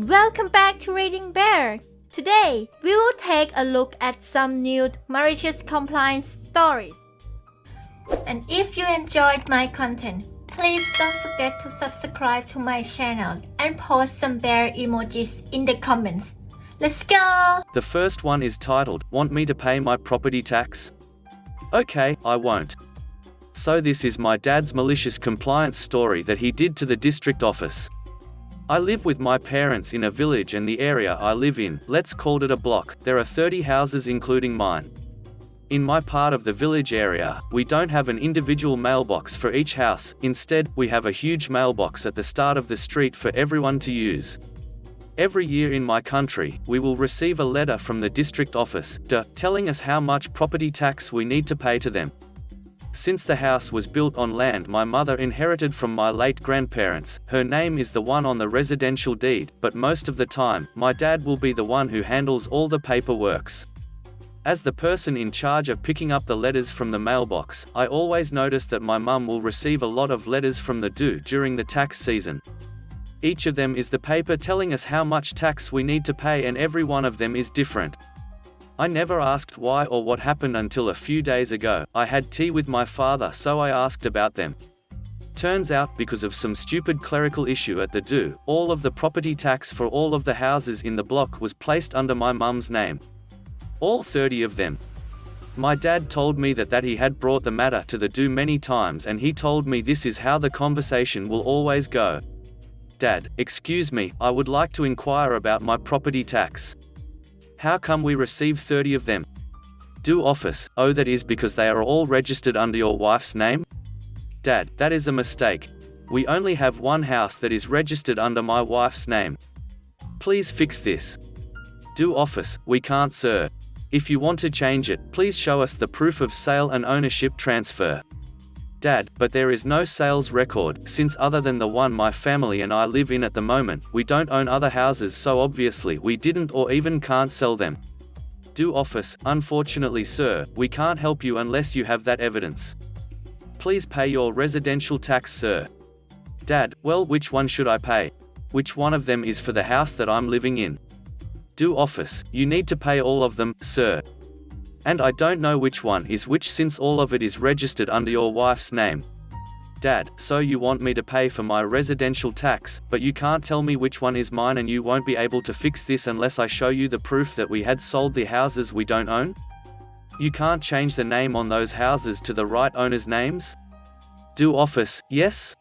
Welcome back to Reading Bear. Today, we will take a look at some new malicious compliance stories. And if you enjoyed my content, please don't forget to subscribe to my channel and post some bear emojis in the comments. Let's go! The first one is titled, "Want me to pay my property tax?" Okay, I won't. So this is my dad's malicious compliance story that he did to the district office. I live with my parents in a village, and the area I live in, let's call it a block, there are 30 houses including mine. In my part of the village area, we don't have an individual mailbox for each house. Instead, we have a huge mailbox at the start of the street for everyone to use. Every year in my country, we will receive a letter from the district office, telling us how much property tax we need to pay to them. Since the house was built on land my mother inherited from my late grandparents, her name is the one on the residential deed, but most of the time, my dad will be the one who handles all the paperworks. As the person in charge of picking up the letters from the mailbox, I always notice that my mum will receive a lot of letters from the DO during the tax season. Each of them is the paper telling us how much tax we need to pay, and every one of them is different. I never asked why or what happened until a few days ago. I had tea with my father, so I asked about them. Turns out, because of some stupid clerical issue at the DO, all of the property tax for all of the houses in the block was placed under my mum's name. All 30 of them. My dad told me that he had brought the matter to the DO many times, and he told me this is how the conversation will always go. Dad, excuse me, I would like to inquire about my property tax. How come we receive 30 of them? DO office, oh, that is because they are all registered under your wife's name? Dad, that is a mistake. We only have one house that is registered under my wife's name. Please fix this. DO office, we can't, sir. If you want to change it, please show us the proof of sale and ownership transfer. Dad, but there is no sales record, since other than the one my family and I live in at the moment, we don't own other houses, so obviously we didn't or even can't sell them. DO office, unfortunately sir, we can't help you unless you have that evidence. Please pay your residential tax, sir. Dad, well, which one should I pay? Which one of them is for the house that I'm living in? DO office, you need to pay all of them, sir. And I don't know which one is which since all of it is registered under your wife's name. Dad, so you want me to pay for my residential tax, but you can't tell me which one is mine, and you won't be able to fix this unless I show you the proof that we had sold the houses we don't own? You can't change the name on those houses to the right owner's names? DO office, yes?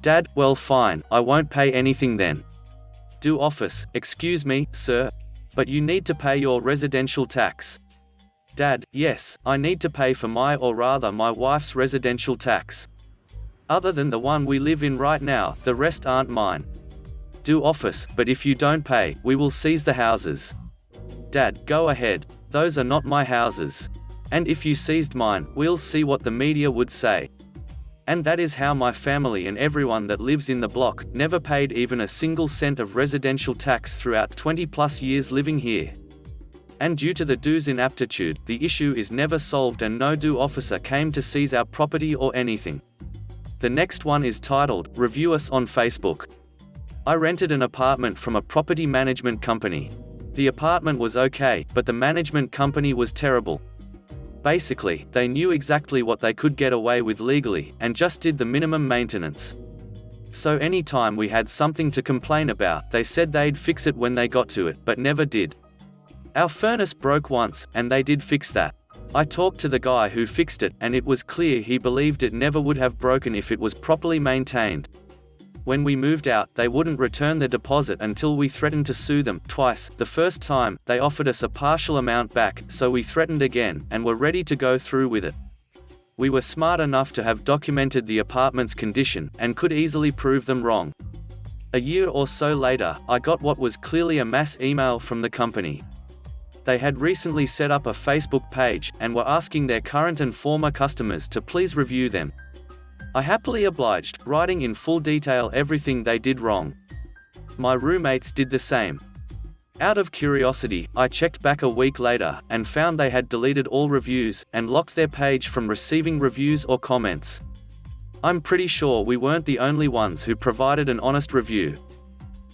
Dad, well fine, I won't pay anything then. DO office, excuse me, sir, but you need to pay your residential tax. Dad, yes, I need to pay for my, or rather my wife's residential tax. Other than the one we live in right now, the rest aren't mine. DO office, but if you don't pay, we will seize the houses. Dad, go ahead. Those are not my houses. And if you seized mine, we'll see what the media would say. And that is how my family and everyone that lives in the block never paid even a single cent of residential tax throughout 20+ years living here. And due to the DO's inaptitude, the issue is never solved, and no DO officer came to seize our property or anything. The next one is titled, "Review Us on Facebook." I rented an apartment from a property management company. The apartment was okay, but the management company was terrible. Basically, they knew exactly what they could get away with legally, and just did the minimum maintenance. So anytime we had something to complain about, they said they'd fix it when they got to it, but never did. Our furnace broke once, and they did fix that. I talked to the guy who fixed it, and it was clear he believed it never would have broken if it was properly maintained. When we moved out, they wouldn't return the deposit until we threatened to sue them twice. The first time, they offered us a partial amount back, so we threatened again, and were ready to go through with it. We were smart enough to have documented the apartment's condition, and could easily prove them wrong. A year or so later, I got what was clearly a mass email from the company. They had recently set up a Facebook page, and were asking their current and former customers to please review them. I happily obliged, writing in full detail everything they did wrong. My roommates did the same. Out of curiosity, I checked back a week later, and found they had deleted all reviews, and locked their page from receiving reviews or comments. I'm pretty sure we weren't the only ones who provided an honest review.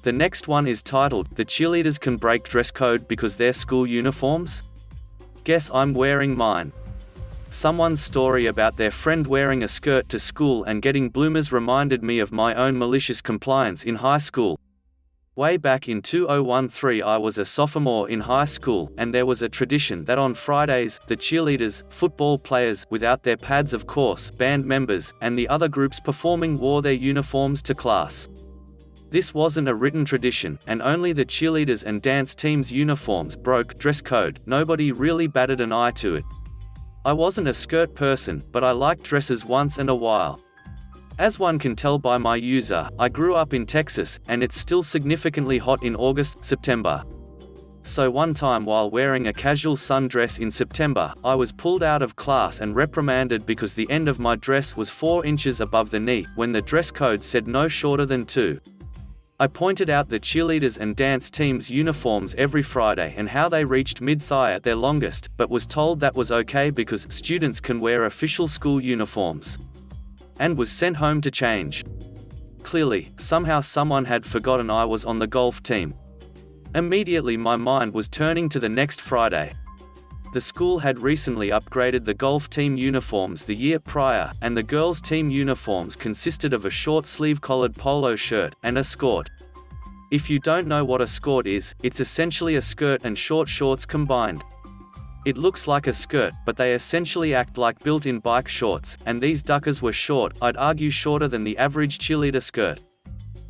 The next one is titled, The Cheerleaders Can Break Dress Code Because They're School Uniforms? Guess I'm wearing mine. Someone's story about their friend wearing a skirt to school and getting bloomers reminded me of my own malicious compliance in high school. Way back in 2013 I was a sophomore in high school, and there was a tradition that on Fridays, the cheerleaders, football players, without their pads of course, band members, and the other groups performing wore their uniforms to class. This wasn't a written tradition, and only the cheerleaders and dance teams' uniforms broke dress code. Nobody really batted an eye to it. I wasn't a skirt person, but I liked dresses once in a while. As one can tell by my user, I grew up in Texas, and it's still significantly hot in August, September. So one time while wearing a casual sundress in September, I was pulled out of class and reprimanded because the end of my dress was 4 inches above the knee, when the dress code said no shorter than 2. I pointed out the cheerleaders and dance teams' uniforms every Friday and how they reached mid-thigh at their longest, but was told that was okay because students can wear official school uniforms. And was sent home to change. Clearly, somehow someone had forgotten I was on the golf team. Immediately my mind was turning to the next Friday. The school had recently upgraded the golf team uniforms the year prior, and the girls' team uniforms consisted of a short-sleeve collared polo shirt and a skirt. If you don't know what a skirt is, it's essentially a skirt and short shorts combined. It looks like a skirt, but they essentially act like built-in bike shorts, and these duckers were short, I'd argue shorter than the average cheerleader skirt.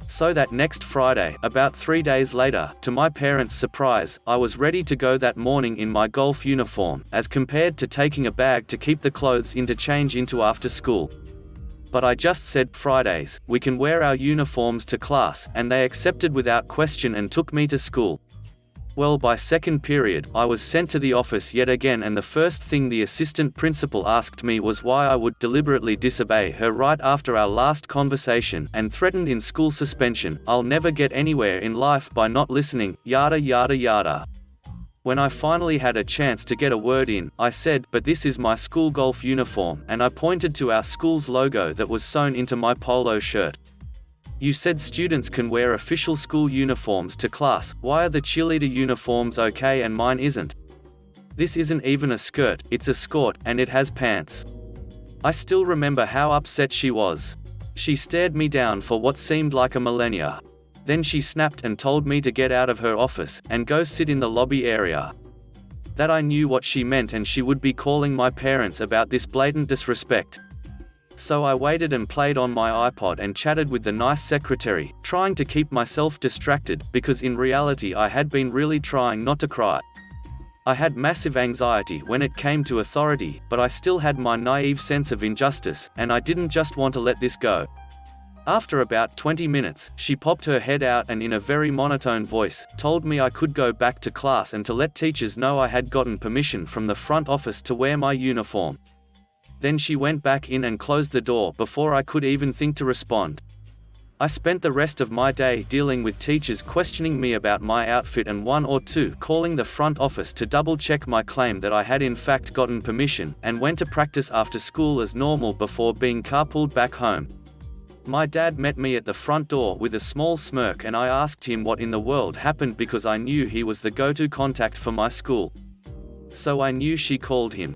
So that next Friday, about 3 days later, to my parents' surprise, I was ready to go that morning in my golf uniform, as compared to taking a bag to keep the clothes in to change into after school. But I just said, Fridays, we can wear our uniforms to class, and they accepted without question and took me to school. Well, by second period, I was sent to the office yet again, and the first thing the assistant principal asked me was why I would deliberately disobey her right after our last conversation, and threatened in school suspension. I'll never get anywhere in life by not listening, yada yada yada. When I finally had a chance to get a word in, I said, but this is my school golf uniform, and I pointed to our school's logo that was sewn into my polo shirt. You said students can wear official school uniforms to class, why are the cheerleader uniforms okay and mine isn't? This isn't even a skirt, it's a skirt, and it has pants. I still remember how upset she was. She stared me down for what seemed like a millennia. Then she snapped and told me to get out of her office, and go sit in the lobby area. That I knew what she meant, and she would be calling my parents about this blatant disrespect. So I waited and played on my iPod and chatted with the nice secretary, trying to keep myself distracted, because in reality I had been really trying not to cry. I had massive anxiety when it came to authority, but I still had my naive sense of injustice, and I didn't just want to let this go. After about 20 minutes, she popped her head out and in a very monotone voice, told me I could go back to class and to let teachers know I had gotten permission from the front office to wear my uniform. Then she went back in and closed the door before I could even think to respond. I spent the rest of my day dealing with teachers questioning me about my outfit and one or two calling the front office to double-check my claim that I had in fact gotten permission, and went to practice after school as normal before being carpooled back home. My dad met me at the front door with a small smirk, and I asked him what in the world happened because I knew he was the go-to contact for my school. So I knew she called him.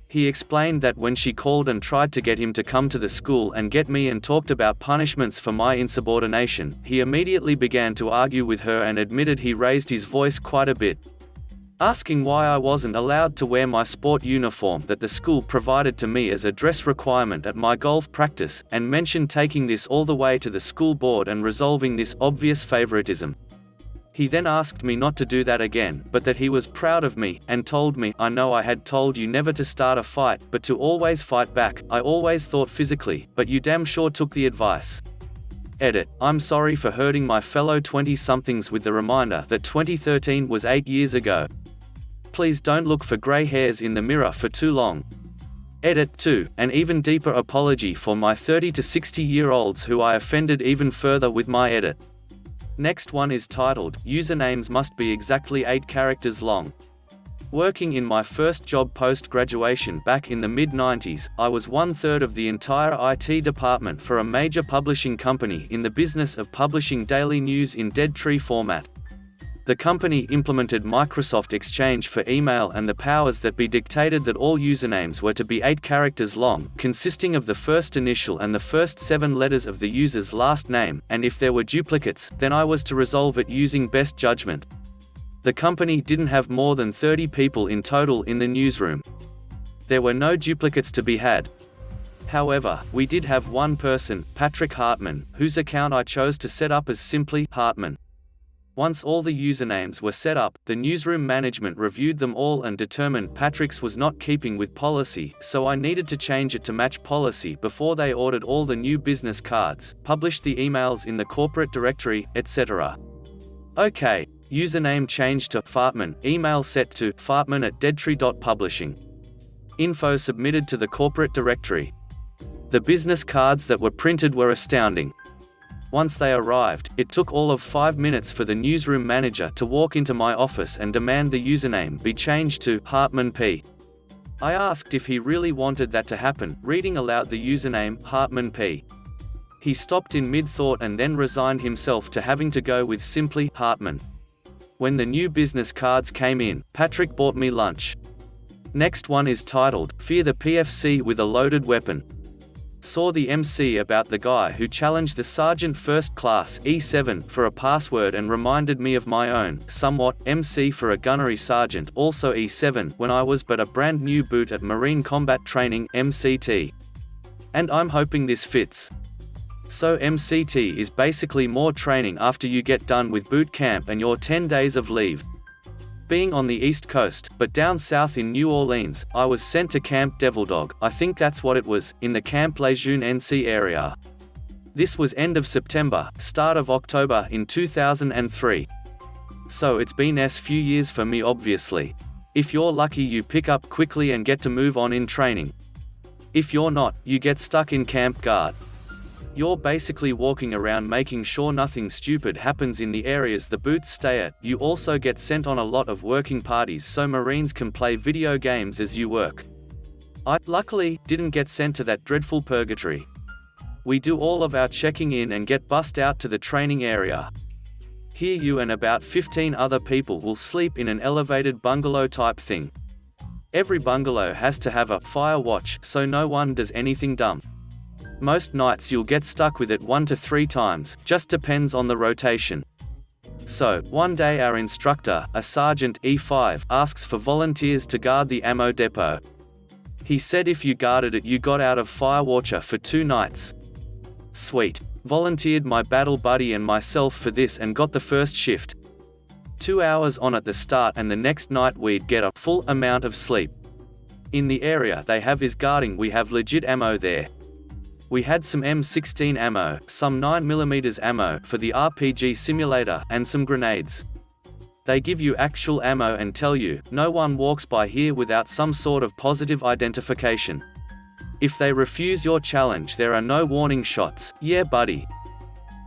He explained that when she called and tried to get him to come to the school and get me and talked about punishments for my insubordination, he immediately began to argue with her and admitted he raised his voice quite a bit, asking why I wasn't allowed to wear my sport uniform that the school provided to me as a dress requirement at my golf practice, and mentioned taking this all the way to the school board and resolving this obvious favoritism. He then asked me not to do that again, but that he was proud of me, and told me, I know I had told you never to start a fight, but to always fight back. I always thought physically, but you damn sure took the advice. Edit. I'm sorry for hurting my fellow 20-somethings with the reminder that 2013 was 8 years ago. Please don't look for grey hairs in the mirror for too long. Edit 2. An even deeper apology for my 30 to 60-year-olds who I offended even further with my edit. Next one is titled, Usernames Must Be Exactly 8 Characters Long. Working in my first job post-graduation back in the mid-90s, I was 1/3 of the entire IT department for a major publishing company in the business of publishing daily news in dead tree format. The company implemented Microsoft Exchange for email and the powers that be dictated that all usernames were to be 8 characters long, consisting of the first initial and the first 7 letters of the user's last name, and if there were duplicates, then I was to resolve it using best judgment. The company didn't have more than 30 people in total in the newsroom. There were no duplicates to be had. However, we did have one person, Patrick Hartman, whose account I chose to set up as simply Hartman. Once all the usernames were set up, the newsroom management reviewed them all and determined Patrick's was not keeping with policy, so I needed to change it to match policy before they ordered all the new business cards, published the emails in the corporate directory, etc. Okay. Username changed to Fartman, email set to fartman@deadtree.publishing. Info submitted to the corporate directory. The business cards that were printed were astounding. Once they arrived, it took all of 5 minutes for the newsroom manager to walk into my office and demand the username be changed to Hartman P. I asked if he really wanted that to happen, reading aloud the username Hartman P. He stopped in mid-thought and then resigned himself to having to go with simply Hartman. When the new business cards came in, Patrick bought me lunch. Next one is titled, Fear the PFC with a Loaded Weapon. Saw the MC about the guy who challenged the Sergeant First Class E7 for a password and reminded me of my own, somewhat, MC for a gunnery sergeant also E7 when I was but a brand new boot at Marine Combat Training MCT. And I'm hoping this fits. So MCT is basically more training after you get done with boot camp and your 10 days of leave. Being on the East Coast, but down south in New Orleans, I was sent to Camp Devil Dog, I think that's what it was, in the Camp Lejeune NC area. This was end of September, start of October in 2003. So it's been a few years for me obviously. If you're lucky you pick up quickly and get to move on in training. If you're not, you get stuck in Camp Guard. You're basically walking around making sure nothing stupid happens in the areas the boots stay at. You also get sent on a lot of working parties so Marines can play video games as you work. I, luckily, didn't get sent to that dreadful purgatory. We do all of our checking in and get bussed out to the training area. Here you and about 15 other people will sleep in an elevated bungalow type thing. Every bungalow has to have a fire watch so no one does anything dumb. Most nights you'll get stuck with it 1 to 3 times, just depends on the rotation. So, one day our instructor, a Sergeant E5, asks for volunteers to guard the ammo depot. He said if you guarded it you got out of fire watcher for 2 nights. Sweet. Volunteered my battle buddy and myself for this and got the first shift. 2 hours on at the start and the next night we'd get a full amount of sleep. In the area they have is guarding we have legit ammo there. We had some M16 ammo, some 9mm ammo for the RPG simulator, and some grenades. They give you actual ammo and tell you, no one walks by here without some sort of positive identification. If they refuse your challenge there are no warning shots, yeah buddy.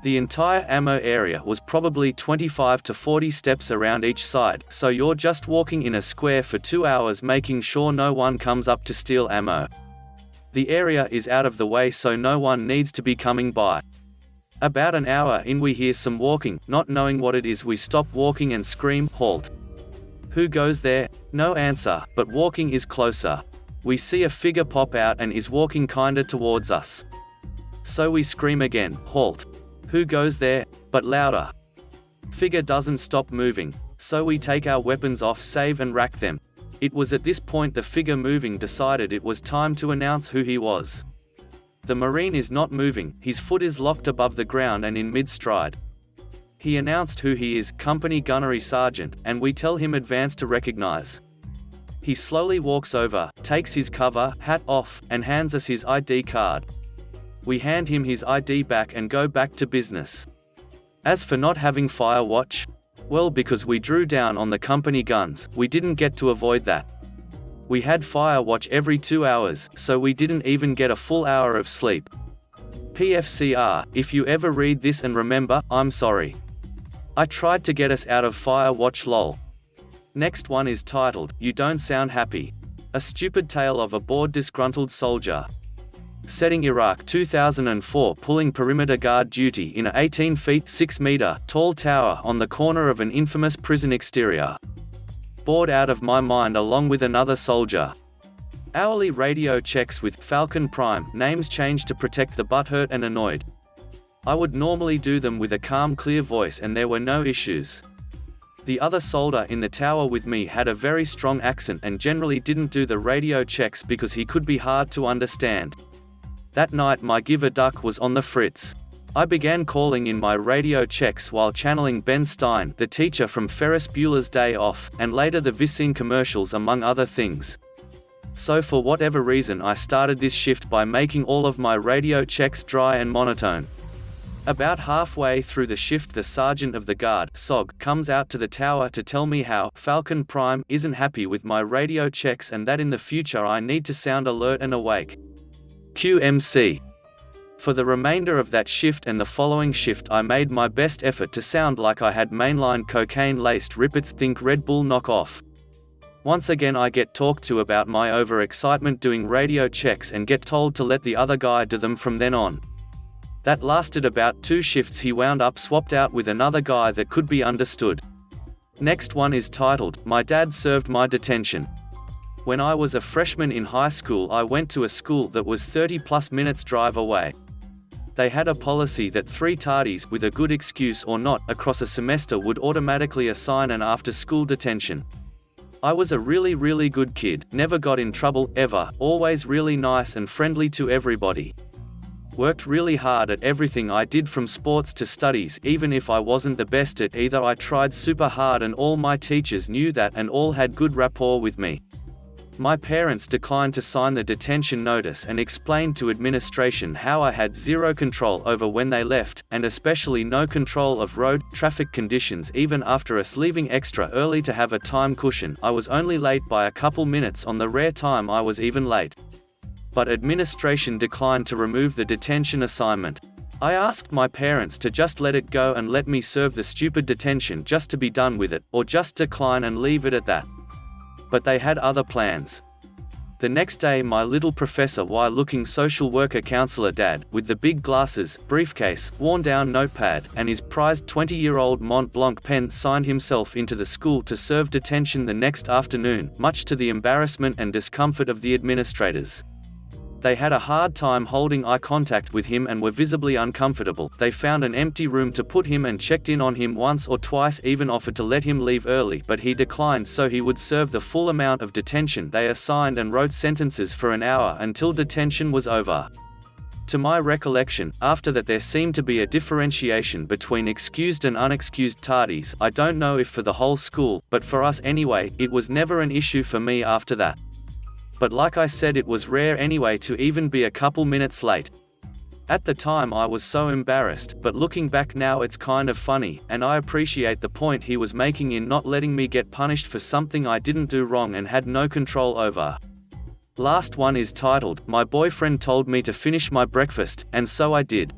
The entire ammo area was probably 25 to 40 steps around each side, so you're just walking in a square for 2 hours making sure no one comes up to steal ammo. The area is out of the way so no one needs to be coming by. About an hour in we hear some walking, not knowing what it is we stop walking and scream, halt. Who goes there? No answer, but walking is closer. We see a figure pop out and is walking kinda towards us. So we scream again, halt. Who goes there? But louder. Figure doesn't stop moving, so we take our weapons off save and rack them. It was at this point the figure moving decided it was time to announce who he was. The Marine is not moving, his foot is locked above the ground and in mid-stride. He announced who he is, Company Gunnery Sergeant, and we tell him advance to recognize. He slowly walks over, takes his cover, hat off, and hands us his ID card. We hand him his ID back and go back to business. As for not having fire watch, well, because we drew down on the company guns, we didn't get to avoid that. We had fire watch every 2 hours, so we didn't even get a full hour of sleep. PFCR, if you ever read this and remember, I'm sorry. I tried to get us out of fire watch lol. Next one is titled, You Don't Sound Happy. A stupid tale of a bored disgruntled soldier. Setting Iraq 2004, pulling perimeter guard duty in a 18 feet 6 meter tall tower on the corner of an infamous prison exterior. Bored out of my mind along with another soldier. Hourly radio checks with Falcon Prime, names changed to protect the butthurt and annoyed. I would normally do them with a calm clear voice and there were no issues. The other soldier in the tower with me had a very strong accent and generally didn't do the radio checks because he could be hard to understand. That night my give a duck was on the fritz. I began calling in my radio checks while channeling Ben Stein, the teacher from Ferris Bueller's Day Off, and later the Visine commercials among other things. So for whatever reason I started this shift by making all of my radio checks dry and monotone. About halfway through the shift the sergeant of the guard, SOG, comes out to the tower to tell me how Falcon Prime isn't happy with my radio checks and that in the future I need to sound alert and awake. QMC. For the remainder of that shift and the following shift I made my best effort to sound like I had mainline cocaine-laced Rippets Think Red Bull knockoff. Once again I get talked to about my overexcitement doing radio checks and get told to let the other guy do them from then on. That lasted about 2 shifts. He wound up swapped out with another guy that could be understood. Next one is titled, My Dad Served My Detention. When I was a freshman in high school I went to a school that was 30+ minutes drive away. They had a policy that 3 tardies, with a good excuse or not, across a semester would automatically assign an after-school detention. I was a really good kid, never got in trouble, ever, always really nice and friendly to everybody. Worked really hard at everything I did from sports to studies. Even if I wasn't the best at either I tried super hard and all my teachers knew that and all had good rapport with me. My parents declined to sign the detention notice and explained to administration how I had zero control over when they left, and especially no control of road traffic conditions even after us leaving extra early to have a time cushion. I was only late by a couple minutes on the rare time I was even late. But administration declined to remove the detention assignment. I asked my parents to just let it go and let me serve the stupid detention just to be done with it, or just decline and leave it at that. But they had other plans. The next day my little professor looking social worker counselor dad, with the big glasses, briefcase, worn down notepad, and his prized 20-year-old Mont Blanc pen signed himself into the school to serve detention the next afternoon, much to the embarrassment and discomfort of the administrators. They had a hard time holding eye contact with him and were visibly uncomfortable. They found an empty room to put him and checked in on him once or twice, even offered to let him leave early, but he declined so he would serve the full amount of detention they assigned and wrote sentences for an hour until detention was over. To my recollection, after that there seemed to be a differentiation between excused and unexcused tardies. I don't know if for the whole school, but for us anyway, it was never an issue for me after that. But like I said, it was rare anyway to even be a couple minutes late. At the time I was so embarrassed, but looking back now it's kind of funny, and I appreciate the point he was making in not letting me get punished for something I didn't do wrong and had no control over. Last one is titled, My Boyfriend Told Me to Finish My Breakfast, and so I did.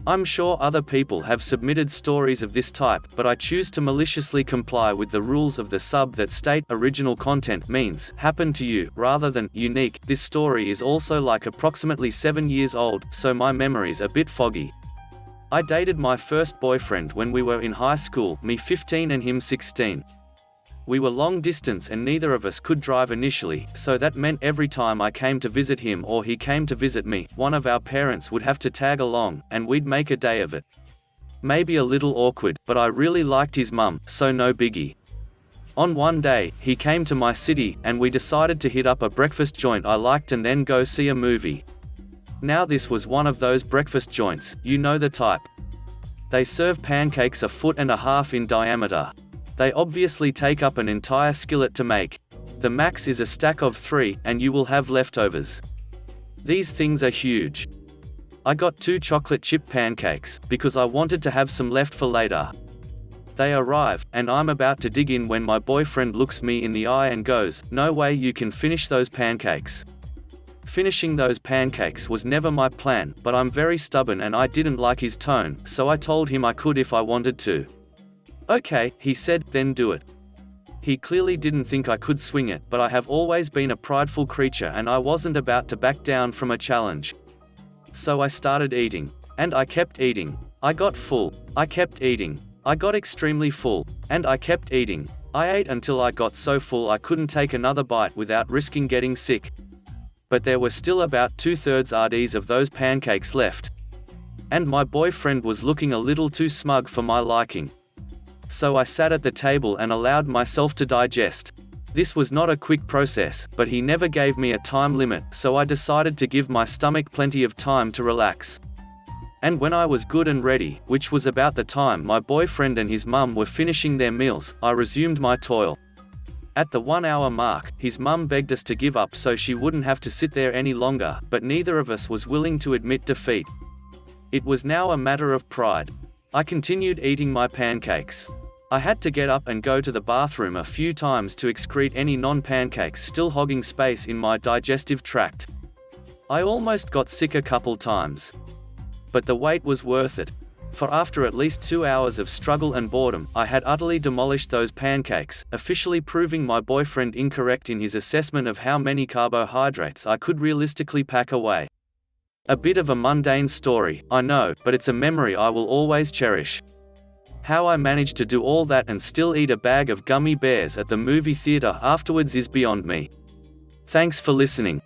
I'm sure other people have submitted stories of this type, but I choose to maliciously comply with the rules of the sub that state original content means happened to you, rather than unique. This story is also like approximately 7 years old, so my memory's a bit foggy. I dated my first boyfriend when we were in high school, me 15 and him 16. We were long distance and neither of us could drive initially, so that meant every time I came to visit him or he came to visit me, one of our parents would have to tag along, and we'd make a day of it. Maybe a little awkward, but I really liked his mum, so no biggie. On one day, he came to my city, and we decided to hit up a breakfast joint I liked and then go see a movie. Now this was one of those breakfast joints, you know the type. They serve pancakes 1.5 feet in diameter. They obviously take up an entire skillet to make. The max is a stack of 3, and you will have leftovers. These things are huge. I got 2 chocolate chip pancakes, because I wanted to have some left for later. They arrive, and I'm about to dig in when my boyfriend looks me in the eye and goes, "No way you can finish those pancakes." Finishing those pancakes was never my plan, but I'm very stubborn and I didn't like his tone, so I told him I could if I wanted to. "Okay," he said, "then do it." He clearly didn't think I could swing it, but I have always been a prideful creature and I wasn't about to back down from a challenge. So I started eating. And I kept eating. I got full. I kept eating. I got extremely full. And I kept eating. I ate until I got so full I couldn't take another bite without risking getting sick. But there were still about 2/3 RDs of those pancakes left. And my boyfriend was looking a little too smug for my liking. So I sat at the table and allowed myself to digest. This was not a quick process, but he never gave me a time limit, so I decided to give my stomach plenty of time to relax. And when I was good and ready, which was about the time my boyfriend and his mum were finishing their meals, I resumed my toil. At the 1 hour mark, his mum begged us to give up so she wouldn't have to sit there any longer, but neither of us was willing to admit defeat. It was now a matter of pride. I continued eating my pancakes. I had to get up and go to the bathroom a few times to excrete any non-pancakes still hogging space in my digestive tract. I almost got sick a couple times. But the wait was worth it. For after at least 2 hours of struggle and boredom, I had utterly demolished those pancakes, officially proving my boyfriend incorrect in his assessment of how many carbohydrates I could realistically pack away. A bit of a mundane story, I know, but it's a memory I will always cherish. How I managed to do all that and still eat a bag of gummy bears at the movie theater afterwards is beyond me. Thanks for listening.